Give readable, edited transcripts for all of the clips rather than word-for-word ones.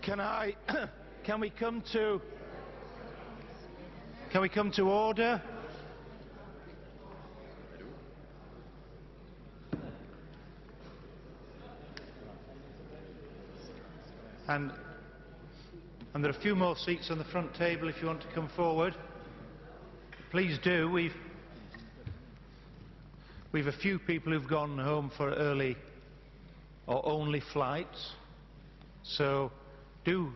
Can we come to order? And there are a few more seats on the front table if you want to come forward. Please do. We've a few people who've gone home for early or only flights. So do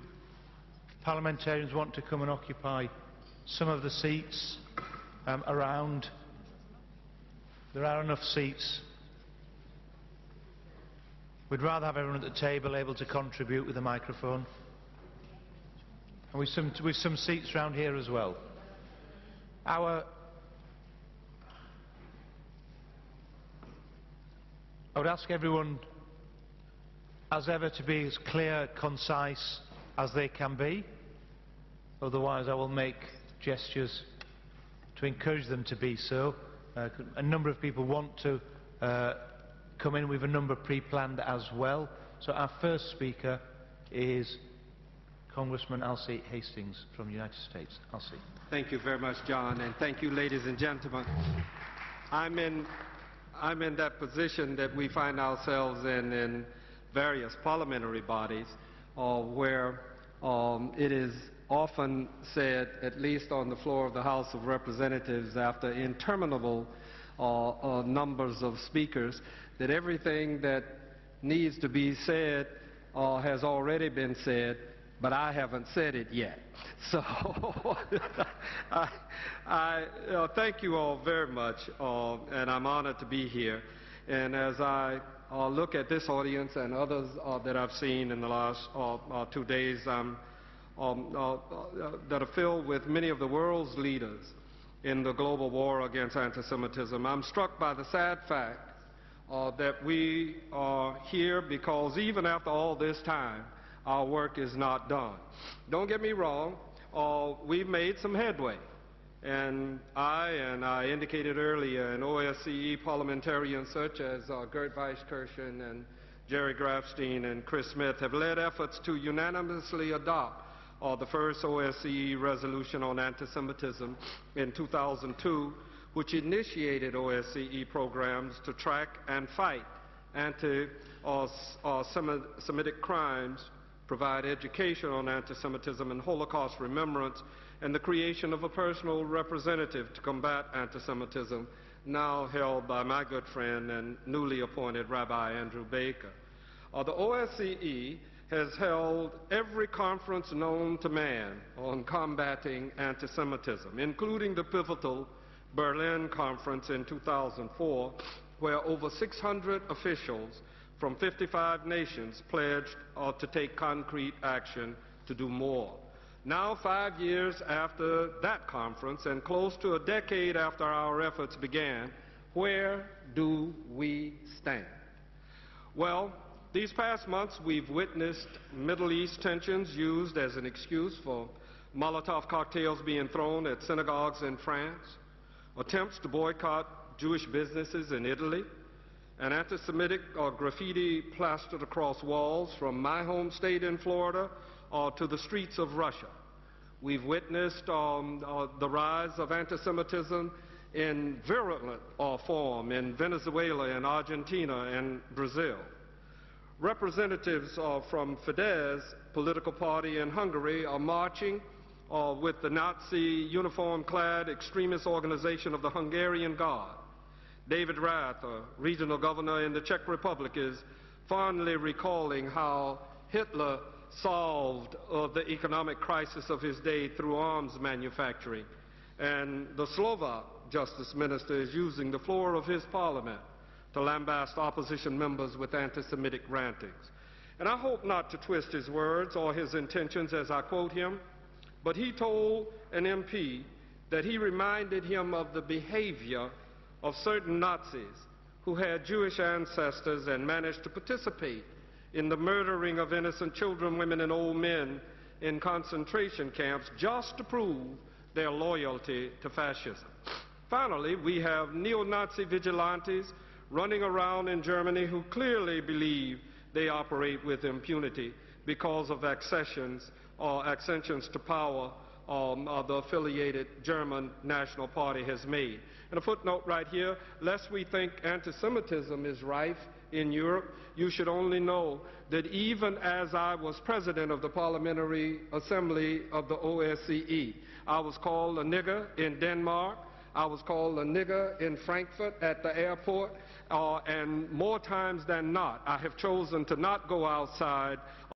parliamentarians want to come and occupy some of the seats around? There are enough seats. We'd rather have everyone at the table able to contribute with a microphone. And with some seats around here as well. I would ask everyone, as ever, to be as clear, concise as they can be. Otherwise I will make gestures to encourage them to be so. A number of people want to come in with a number pre-planned as well. So our first speaker is Congressman Alcee Hastings from the United States. Alcee. Thank you very much, John, and thank you, ladies and gentlemen. I'm in that position that we find ourselves in various parliamentary bodies where it is often said, at least on the floor of the House of Representatives, after interminable numbers of speakers, that everything that needs to be said has already been said, but I haven't said it yet. So I thank you all very much, and I'm honored to be here. And as I look at this audience and others that I've seen in the last 2 days that are filled with many of the world's leaders in the global war against anti-Semitism, I'm struck by the sad fact that we are here because even after all this time, our work is not done. Don't get me wrong, we've made some headway. And I indicated earlier, and OSCE parliamentarians such as Gert Weiskirchen and Jerry Grafstein and Chris Smith have led efforts to unanimously adopt the first OSCE resolution on anti-Semitism in 2002, which initiated OSCE programs to track and fight anti-Semitic crimes, provide education on anti-Semitism and Holocaust remembrance, and the creation of a personal representative to combat anti-Semitism, now held by my good friend and newly appointed Rabbi Andrew Baker. The OSCE has held every conference known to man on combating anti-Semitism, including the pivotal Berlin Conference in 2004, where over 600 officials from 55 nations pledged to take concrete action to do more. Now, 5 years after that conference and close to a decade after our efforts began, where do we stand? Well, these past months we've witnessed Middle East tensions used as an excuse for Molotov cocktails being thrown at synagogues in France, attempts to boycott Jewish businesses in Italy, and anti-Semitic graffiti plastered across walls from my home state in Florida to the streets of Russia. We've witnessed the rise of anti-Semitism in virulent form in Venezuela and Argentina and Brazil. Representatives from Fidesz political party in Hungary are marching with the Nazi uniform-clad extremist organization of the Hungarian Guard. David Rath, a regional governor in the Czech Republic, is fondly recalling how Hitler solved the economic crisis of his day through arms manufacturing. And the Slovak justice minister is using the floor of his parliament to lambast opposition members with anti-Semitic rantings. And I hope not to twist his words or his intentions as I quote him, but he told an MP that he reminded him of the behavior of certain Nazis who had Jewish ancestors and managed to participate in the murdering of innocent children, women, and old men in concentration camps just to prove their loyalty to fascism. Finally, we have neo-Nazi vigilantes running around in Germany who clearly believe they operate with impunity. because of accessions or accessions to power the affiliated German National Party has made. And a footnote right here, lest we think anti-Semitism is rife in Europe, you should only know that even as I was president of the Parliamentary Assembly of the OSCE, I was called a nigger in Denmark, I was called a nigger in Frankfurt at the airport, and more times than not, I have chosen to not go outside